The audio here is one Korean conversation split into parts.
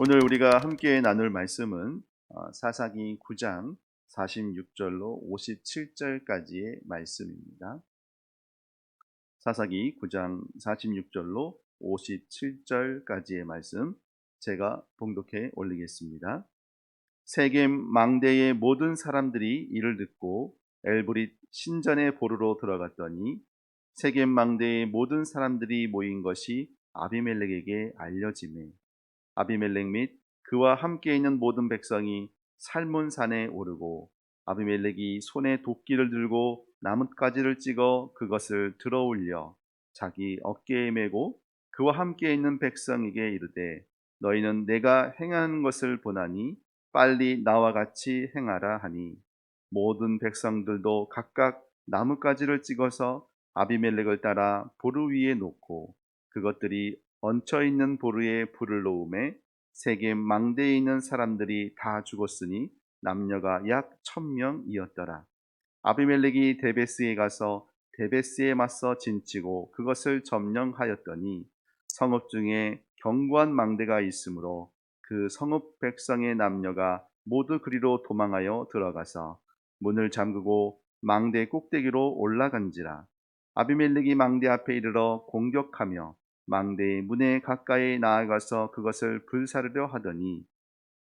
오늘 우리가 함께 나눌 말씀은 사사기 9장 46절로 57절까지의 말씀입니다. 사사기 9장 46절로 57절까지의 말씀 제가 봉독해 올리겠습니다. 세겜 망대의 모든 사람들이 이를 듣고 엘브릿 신전에 보르러 들어갔더니 세겜 망대의 모든 사람들이 모인 것이 아비멜렉에게 알려지매 아비멜렉 및 그와 함께 있는 모든 백성이 살문산에 오르고 아비멜렉이 손에 도끼를 들고 나뭇가지를 찍어 그것을 들어올려 자기 어깨에 메고 그와 함께 있는 백성에게 이르되 너희는 내가 행하는 것을 보나니 빨리 나와 같이 행하라 하니 모든 백성들도 각각 나뭇가지를 찍어서 아비멜렉을 따라 보루 위에 놓고 그것들이 얹혀 있는 보루에 불을 놓음에 세겜 망대에 있는 사람들이 다 죽었으니 남녀가 약 1000명이었더라. 아비멜렉이 데베스에 가서 데베스에 맞서 진치고 그것을 점령하였더니 성읍 중에 견고한 망대가 있으므로 그 성읍 백성의 남녀가 모두 그리로 도망하여 들어가서 문을 잠그고 망대 꼭대기로 올라간지라. 아비멜렉이 망대 앞에 이르러 공격하며 망대의 문에 가까이 나아가서 그것을 불사르려 하더니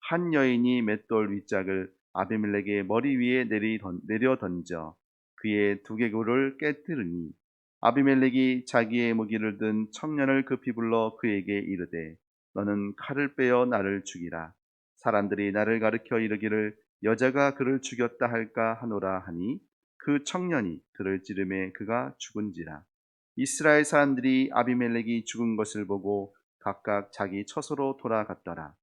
한 여인이 맷돌 윗짝을 아비멜렉의 머리 위에 내려 던져 그의 두개골을 깨뜨리니 아비멜렉이 자기의 무기를 든 청년을 급히 불러 그에게 이르되 너는 칼을 빼어 나를 죽이라. 사람들이 나를 가리켜 이르기를 여자가 그를 죽였다 할까 하노라 하니 그 청년이 그를 찌르매 그가 죽은지라. 이스라엘 사람들이 아비멜렉이 죽은 것을 보고 각각 자기 처소로 돌아갔더라.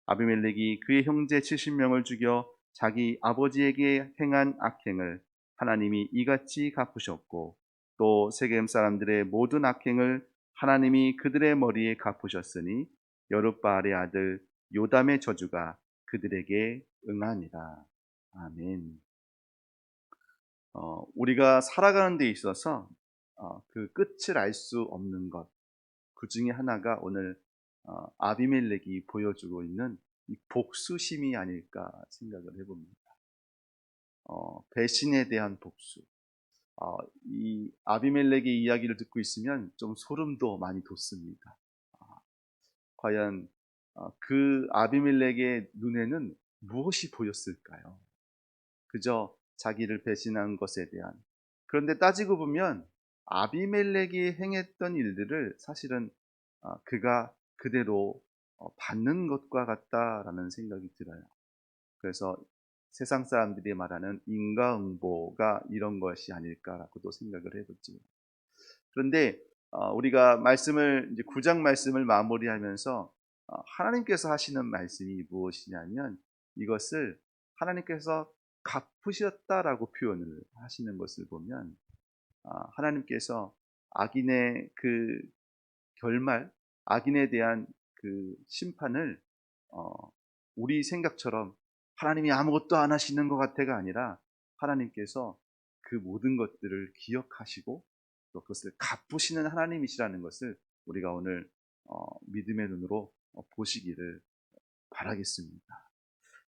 아비멜렉이 그의 형제 70명을 죽여 자기 아버지에게 행한 악행을 하나님이 이같이 갚으셨고 또 세겜 사람들의 모든 악행을 하나님이 그들의 머리에 갚으셨으니 여룻바알의 아들 요담의 저주가 그들에게 응하니라. 아멘. 우리가 살아가는 데 있어서 그 끝을 알 수 없는 것, 그 중에 하나가 오늘 아비멜렉이 보여주고 있는 이 복수심이 아닐까 생각을 해봅니다. 배신에 대한 복수. 이 아비멜렉의 이야기를 듣고 있으면 좀 소름도 많이 돋습니다. 과연 그 아비멜렉의 눈에는 무엇이 보였을까요? 그저 자기를 배신한 것에 대한. 그런데 따지고 보면 아비멜렉이 행했던 일들을 사실은 그가 그대로 받는 것과 같다라는 생각이 들어요. 그래서 세상 사람들이 말하는 인과응보가 이런 것이 아닐까라고도 생각을 해보죠. 그런데 우리가 말씀을 이제 9장 말씀을 마무리하면서 하나님께서 하시는 말씀이 무엇이냐면 이것을 하나님께서 갚으셨다라고 표현을 하시는 것을 보면 하나님께서 악인의 그 결말, 악인에 대한 그 심판을 어, 우리 생각처럼 하나님이 아무것도 안 하시는 것 같아가 아니라 하나님께서 그 모든 것들을 기억하시고 또 그것을 갚으시는 하나님이시라는 것을 우리가 오늘 믿음의 눈으로 보시기를 바라겠습니다.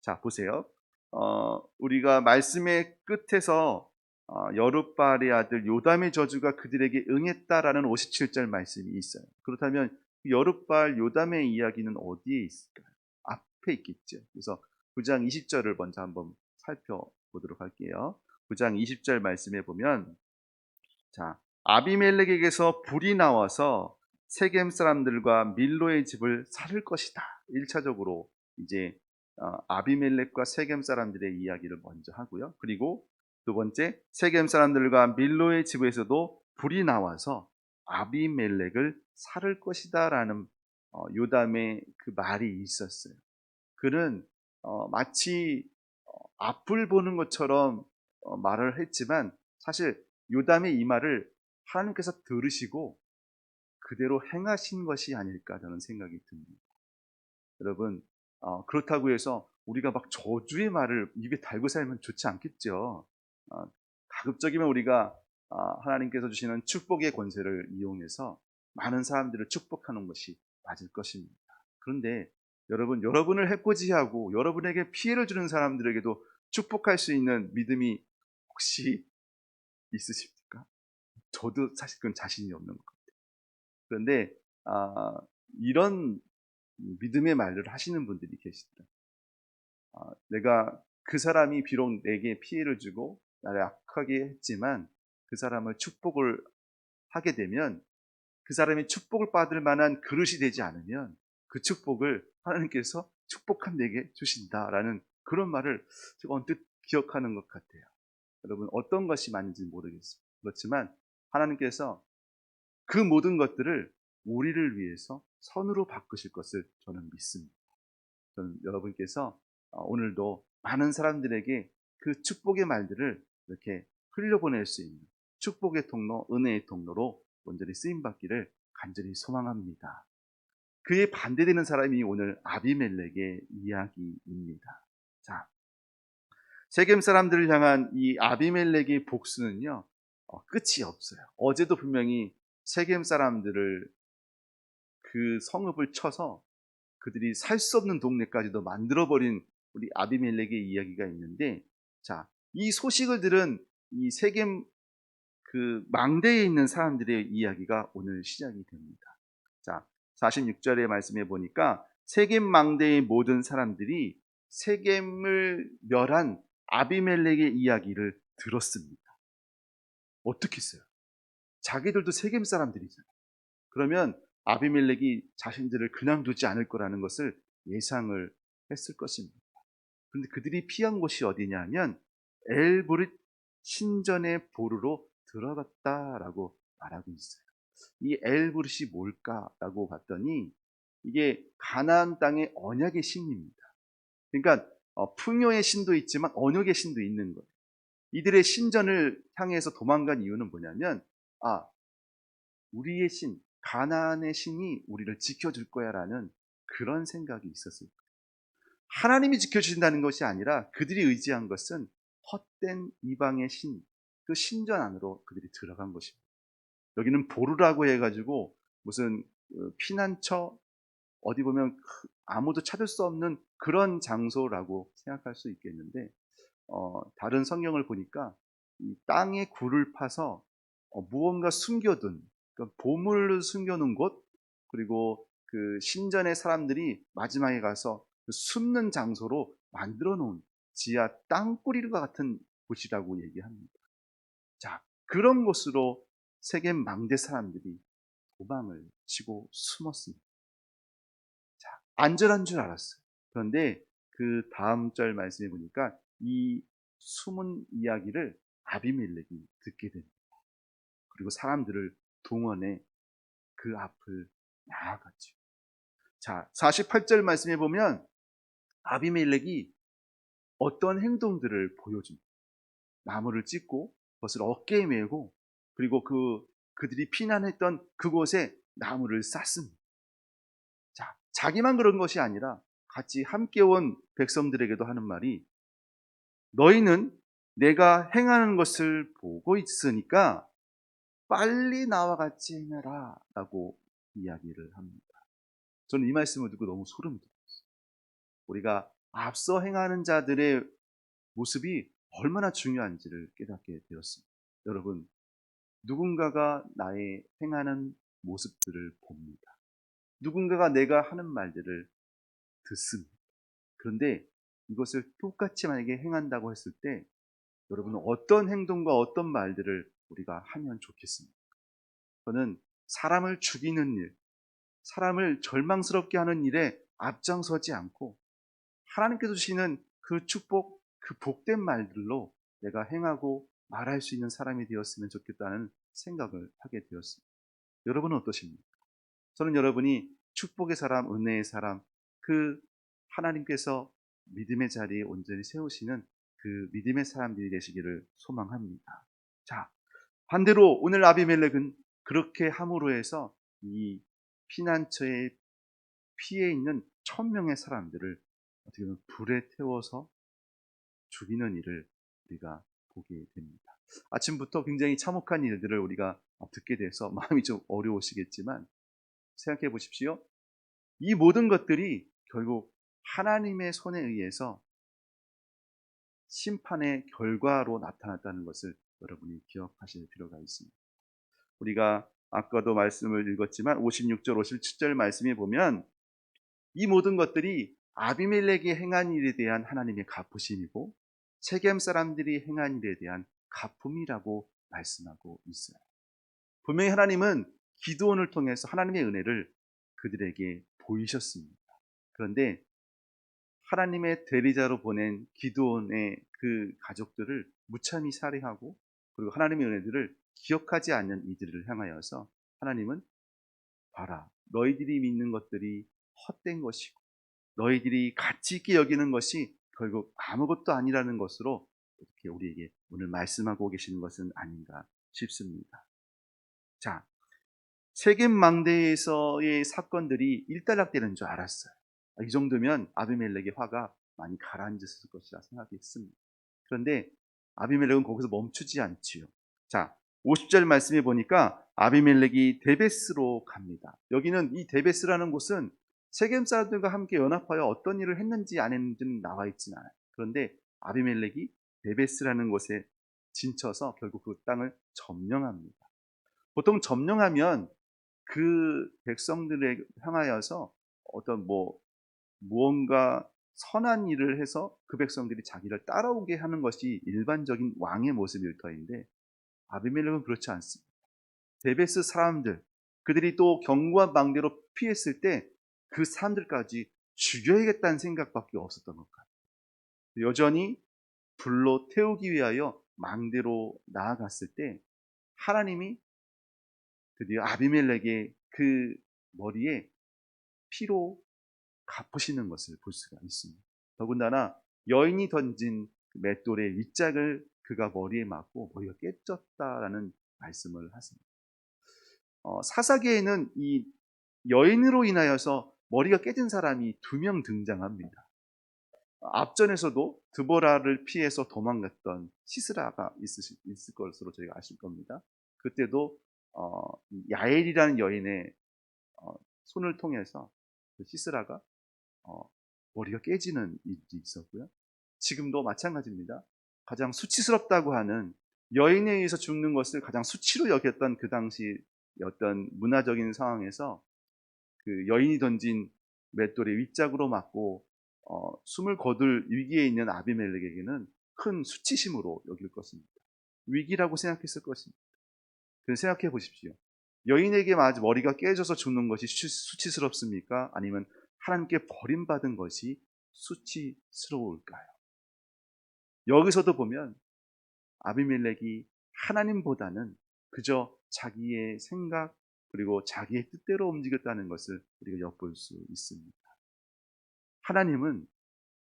자, 보세요. 우리가 말씀의 끝에서 여룻바알의 아들 요담의 저주가 그들에게 응했다라는 57절 말씀이 있어요. 그렇다면 여룻바알 요담의 이야기는 어디에 있을까요? 앞에 있겠죠. 그래서 9장 20절을 먼저 한번 살펴보도록 할게요. 9장 20절 말씀에 보면 자, 아비멜렉에게서 불이 나와서 세겜 사람들과 밀로의 집을 살을 것이다. 1차적으로 이제 아비멜렉과 세겜 사람들의 이야기를 먼저 하고요. 그리고 두 번째, 세겜 사람들과 밀로의 집에서도 불이 나와서 아비멜렉을 살을 것이다라는 요담의 그 말이 있었어요. 그는 마치 앞을 보는 것처럼 말을 했지만 사실 요담의 이 말을 하나님께서 들으시고 그대로 행하신 것이 아닐까 저는 생각이 듭니다. 여러분 그렇다고 해서 우리가 막 저주의 말을 입에 달고 살면 좋지 않겠죠. 가급적이면 우리가 하나님께서 주시는 축복의 권세를 이용해서 많은 사람들을 축복하는 것이 맞을 것입니다. 그런데 여러분을 해코지하고 여러분에게 피해를 주는 사람들에게도 축복할 수 있는 믿음이 혹시 있으십니까? 저도 사실 그건 자신이 없는 것 같아요. 그런데 이런 믿음의 말들을 하시는 분들이 계시더라고요. 내가 그 사람이 비록 내게 피해를 주고 나를 악하게 했지만 그 사람을 축복을 하게 되면 그 사람이 축복을 받을 만한 그릇이 되지 않으면 그 축복을 하나님께서 축복한 내게 주신다라는 그런 말을 제가 언뜻 기억하는 것 같아요. 여러분 어떤 것이 맞는지 모르겠습니다. 그렇지만 하나님께서 그 모든 것들을 우리를 위해서 선으로 바꾸실 것을 저는 믿습니다. 저는 여러분께서 오늘도 많은 사람들에게 그 축복의 말들을 이렇게 흘려보낼 수 있는 축복의 통로, 은혜의 통로로 온전히 쓰임받기를 간절히 소망합니다. 그에 반대되는 사람이 오늘 아비멜렉의 이야기입니다. 자, 세겜 사람들을 향한 이 아비멜렉의 복수는요, 끝이 없어요. 어제도 분명히 세겜 사람들을 그 성읍을 쳐서 그들이 살 수 없는 동네까지도 만들어버린 우리 아비멜렉의 이야기가 있는데, 자, 이 소식을 들은 이 세겜 그 망대에 있는 사람들의 이야기가 오늘 시작이 됩니다. 자, 46절의 말씀해 보니까 세겜 망대의 모든 사람들이 세겜을 멸한 아비멜렉의 이야기를 들었습니다. 어떻게 했어요? 자기들도 세겜 사람들이잖아요. 그러면 아비멜렉이 자신들을 그냥 두지 않을 거라는 것을 예상을 했을 것입니다. 그런데 그들이 피한 곳이 어디냐면 엘브릿 신전의 보루로 들어갔다라고 말하고 있어요. 이 엘브릿이 뭘까라고 봤더니 이게 가나안 땅의 언약의 신입니다. 그러니까 풍요의 신도 있지만 언약의 신도 있는 거예요. 이들의 신전을 향해서 도망간 이유는 뭐냐면 우리의 신, 가나안의 신이 우리를 지켜줄 거야라는 그런 생각이 있었을 거예요. 하나님이 지켜주신다는 것이 아니라 그들이 의지한 것은 헛된 이방의 신, 그 신전 안으로 그들이 들어간 것입니다. 여기는 보루라고 해가지고 무슨 피난처, 어디 보면 아무도 찾을 수 없는 그런 장소라고 생각할 수 있겠는데, 다른 성경을 보니까 이 땅에 굴을 파서 무언가 숨겨둔, 그러니까 보물을 숨겨놓은 곳, 그리고 그 신전의 사람들이 마지막에 가서 그 숨는 장소로 만들어 놓은 지하 땅굴과 같은 곳이라고 얘기합니다. 자, 그런 곳으로 세겜 망대 사람들이 도망을 치고 숨었습니다. 자, 안전한 줄 알았어요. 그런데 그 다음 절 말씀해 보니까 이 숨은 이야기를 아비멜렉이 듣게 됩니다. 그리고 사람들을 동원해 그 앞을 나아갔죠. 자, 48절 말씀해 보면 아비멜렉이 어떤 행동들을 보여줍니다. 나무를 찢고 그것을 어깨에 메고 그리고 그들이 피난했던 그곳에 나무를 쌌습니다. 자, 자기만 그런 것이 아니라 같이 함께 온 백성들에게도 하는 말이 너희는 내가 행하는 것을 보고 있으니까 빨리 나와 같이 행하라 라고 이야기를 합니다. 저는 이 말씀을 듣고 너무 소름이 돋았어요. 우리가 앞서 행하는 자들의 모습이 얼마나 중요한지를 깨닫게 되었습니다. 여러분, 누군가가 나의 행하는 모습들을 봅니다. 누군가가 내가 하는 말들을 듣습니다. 그런데 이것을 똑같이 만약에 행한다고 했을 때 여러분은 어떤 행동과 어떤 말들을 우리가 하면 좋겠습니까? 저는 사람을 죽이는 일, 사람을 절망스럽게 하는 일에 앞장서지 않고 하나님께서 주시는 그 축복, 그 복된 말들로 내가 행하고 말할 수 있는 사람이 되었으면 좋겠다는 생각을 하게 되었습니다. 여러분은 어떠십니까? 저는 여러분이 축복의 사람, 은혜의 사람, 그 하나님께서 믿음의 자리에 온전히 세우시는 그 믿음의 사람들이 되시기를 소망합니다. 자, 반대로 오늘 아비멜렉은 그렇게 함으로 해서 이 피난처에 피해 있는 1000명의 사람들을 어떻게 보면 불에 태워서 죽이는 일을 우리가 보게 됩니다. 아침부터 굉장히 참혹한 일들을 우리가 듣게 돼서 마음이 좀 어려우시겠지만 생각해 보십시오. 이 모든 것들이 결국 하나님의 손에 의해서 심판의 결과로 나타났다는 것을 여러분이 기억하실 필요가 있습니다. 우리가 아까도 말씀을 읽었지만 56절, 57절 말씀에 보면 이 모든 것들이 아비멜렉이 행한 일에 대한 하나님의 갚으심이고 세겜 사람들이 행한 일에 대한 갚음이라고 말씀하고 있어요. 분명히 하나님은 기드온을 통해서 하나님의 은혜를 그들에게 보이셨습니다. 그런데 하나님의 대리자로 보낸 기드온의 그 가족들을 무참히 살해하고 그리고 하나님의 은혜들을 기억하지 않는 이들을 향하여서 하나님은 봐라, 너희들이 믿는 것들이 헛된 것이고 너희들이 가치 있게 여기는 것이 결국 아무것도 아니라는 것으로 이렇게 우리에게 오늘 말씀하고 계시는 것은 아닌가 싶습니다. 자, 세겜 망대에서의 사건들이 일단락되는 줄 알았어요. 이 정도면 아비멜렉의 화가 많이 가라앉았을 것이라 생각했습니다. 그런데 아비멜렉은 거기서 멈추지 않지요. 자, 50절 말씀해 보니까 아비멜렉이 데베스로 갑니다. 여기는 이 데베스라는 곳은 세겜 사람들과 함께 연합하여 어떤 일을 했는지 안 했는지는 나와 있지는 않아요. 그런데 아비멜렉이 데베스라는 곳에 진쳐서 결국 그 땅을 점령합니다. 보통 점령하면 그 백성들에 향하여서 어떤 무언가 선한 일을 해서 그 백성들이 자기를 따라오게 하는 것이 일반적인 왕의 모습일 터인데 아비멜렉은 그렇지 않습니다. 데베스 사람들, 그들이 또 견고한 망대로 피했을 때 그 사람들까지 죽여야겠다는 생각밖에 없었던 것 같아요. 여전히 불로 태우기 위하여 망대로 나아갔을 때 하나님이 드디어 아비멜렉의 그 머리에 피로 갚으시는 것을 볼 수가 있습니다. 더군다나 여인이 던진 맷돌의 윗짝을 그가 머리에 맞고 머리가 깨졌다라는 말씀을 하십니다. 사사기에는 이 여인으로 인하여서 머리가 깨진 사람이 2명 등장합니다. 앞전에서도 드보라를 피해서 도망갔던 시스라가 있을 것으로 저희가 아실 겁니다. 그때도 야엘이라는 여인의 손을 통해서 그 시스라가 머리가 깨지는 일이 있었고요. 지금도 마찬가지입니다. 가장 수치스럽다고 하는 여인에 의해서 죽는 것을 가장 수치로 여겼던 그 당시 어떤 문화적인 상황에서 그 여인이 던진 맷돌의 윗짝으로 맞고 숨을 거둘 위기에 있는 아비멜렉에게는 큰 수치심으로 여길 것입니다. 위기라고 생각했을 것입니다. 생각해 보십시오. 여인에게 맞아 머리가 깨져서 죽는 것이 수치스럽습니까? 아니면 하나님께 버림받은 것이 수치스러울까요? 여기서도 보면 아비멜렉이 하나님보다는 그저 자기의 생각 그리고 자기의 뜻대로 움직였다는 것을 우리가 엿볼 수 있습니다. 하나님은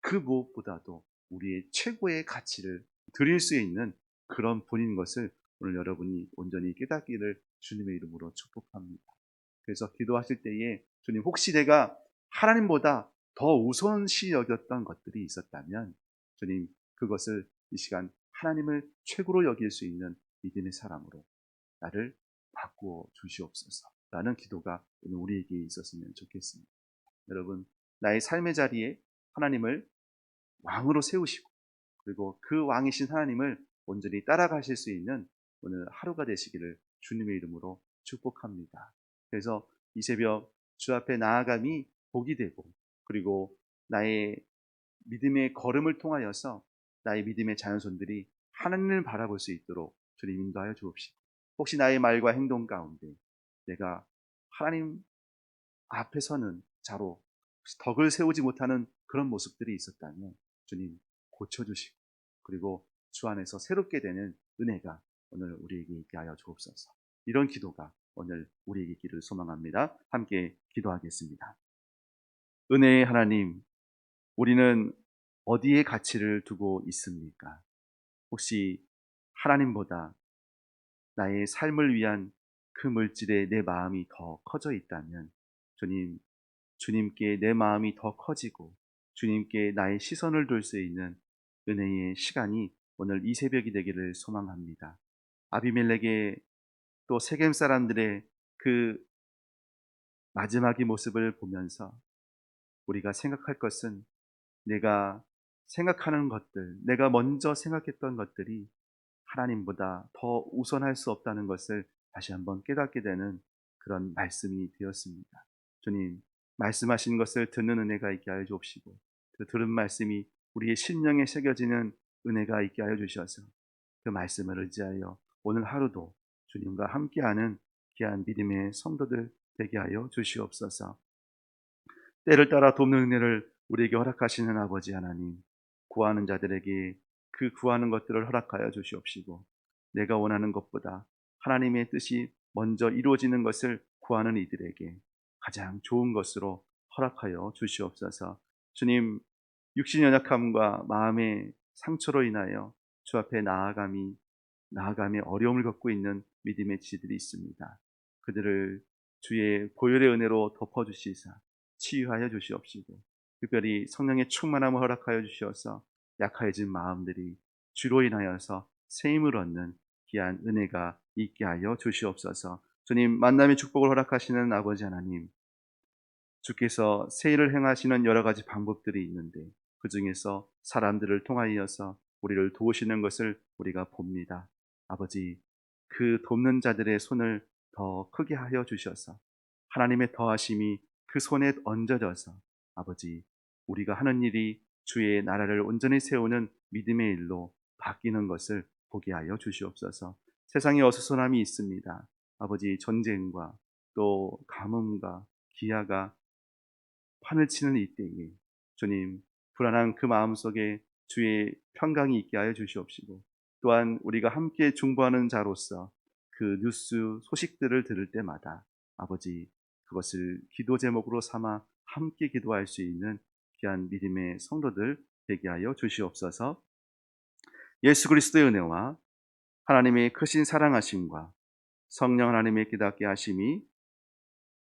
그 무엇보다도 우리의 최고의 가치를 드릴 수 있는 그런 분인 것을 오늘 여러분이 온전히 깨닫기를 주님의 이름으로 축복합니다. 그래서 기도하실 때에 주님, 혹시 내가 하나님보다 더 우선시 여겼던 것들이 있었다면 주님, 그것을 이 시간 하나님을 최고로 여길 수 있는 믿음의 사람으로 나를 바꾸어 주시옵소서 라는 기도가 오늘 우리에게 있었으면 좋겠습니다. 여러분, 나의 삶의 자리에 하나님을 왕으로 세우시고 그리고 그 왕이신 하나님을 온전히 따라가실 수 있는 오늘 하루가 되시기를 주님의 이름으로 축복합니다. 그래서 이 새벽 주 앞에 나아감이 복이 되고 그리고 나의 믿음의 걸음을 통하여서 나의 믿음의 자녀손들이 하나님을 바라볼 수 있도록 주님 인도하여 주옵시고, 혹시 나의 말과 행동 가운데 내가 하나님 앞에 서는 자로 덕을 세우지 못하는 그런 모습들이 있었다면 주님 고쳐주시고 그리고 주 안에서 새롭게 되는 은혜가 오늘 우리에게 있게 하여 주옵소서. 이런 기도가 오늘 우리에게 있기를 소망합니다. 함께 기도하겠습니다. 은혜의 하나님, 우리는 어디에 가치를 두고 있습니까? 혹시 하나님보다 나의 삶을 위한 그 물질에 내 마음이 더 커져 있다면 주님, 주님께 내 마음이 더 커지고 주님께 나의 시선을 둘 수 있는 은혜의 시간이 오늘 이 새벽이 되기를 소망합니다. 아비멜렉의 또 세겜 사람들의 그 마지막의 모습을 보면서 우리가 생각할 것은 내가 생각하는 것들, 내가 먼저 생각했던 것들이 하나님보다 더 우선할 수 없다는 것을 다시 한번 깨닫게 되는 그런 말씀이 되었습니다. 주님, 말씀하신 것을 듣는 은혜가 있게 하여 주옵시고, 그 들은 말씀이 우리의 심령에 새겨지는 은혜가 있게 하여 주셔서 그 말씀을 의지하여 오늘 하루도 주님과 함께하는 귀한 믿음의 성도들 되게 하여 주시옵소서. 때를 따라 돕는 은혜를 우리에게 허락하시는 아버지 하나님, 구하는 자들에게 그 구하는 것들을 허락하여 주시옵시고, 내가 원하는 것보다 하나님의 뜻이 먼저 이루어지는 것을 구하는 이들에게 가장 좋은 것으로 허락하여 주시옵소서. 주님, 육신 연약함과 마음의 상처로 인하여 주 앞에 나아감에 어려움을 겪고 있는 믿음의 지들이 있습니다. 그들을 주의 보혈의 은혜로 덮어주시사 치유하여 주시옵시고, 특별히 성령의 충만함을 허락하여 주시어서 약해진 마음들이 주로 인하여서 새 힘을 얻는 귀한 은혜가 있게 하여 주시옵소서. 주님, 만남의 축복을 허락하시는 아버지 하나님, 주께서 새 일을 행하시는 여러 가지 방법들이 있는데 그 중에서 사람들을 통하여서 우리를 도우시는 것을 우리가 봅니다. 아버지, 그 돕는 자들의 손을 더 크게 하여 주셔서 하나님의 더하심이 그 손에 얹어져서 아버지, 우리가 하는 일이 주의 나라를 온전히 세우는 믿음의 일로 바뀌는 것을 보게 하여 주시옵소서. 세상에 어수선함이 있습니다. 아버지, 전쟁과 또 가뭄과 기아가 판을 치는 이때에 주님, 불안한 그 마음속에 주의 평강이 있게 하여 주시옵시고, 또한 우리가 함께 중보하는 자로서 그 뉴스 소식들을 들을 때마다 아버지, 그것을 기도 제목으로 삼아 함께 기도할 수 있는 귀한 믿음의 성도들 되게 하여 주시옵소서. 예수 그리스도의 은혜와 하나님의 크신 사랑하심과 성령 하나님의 깨닫게 하심이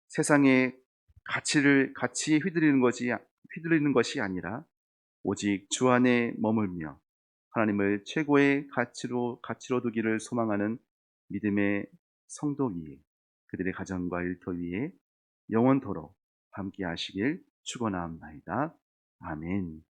세상의 가치에 휘둘리는 것이 아니라 오직 주 안에 머물며 하나님을 최고의 가치로 두기를 소망하는 믿음의 성도 위에, 그들의 가정과 일터 위에 영원토록 함께 하시길 축원하옵나이다. 아멘.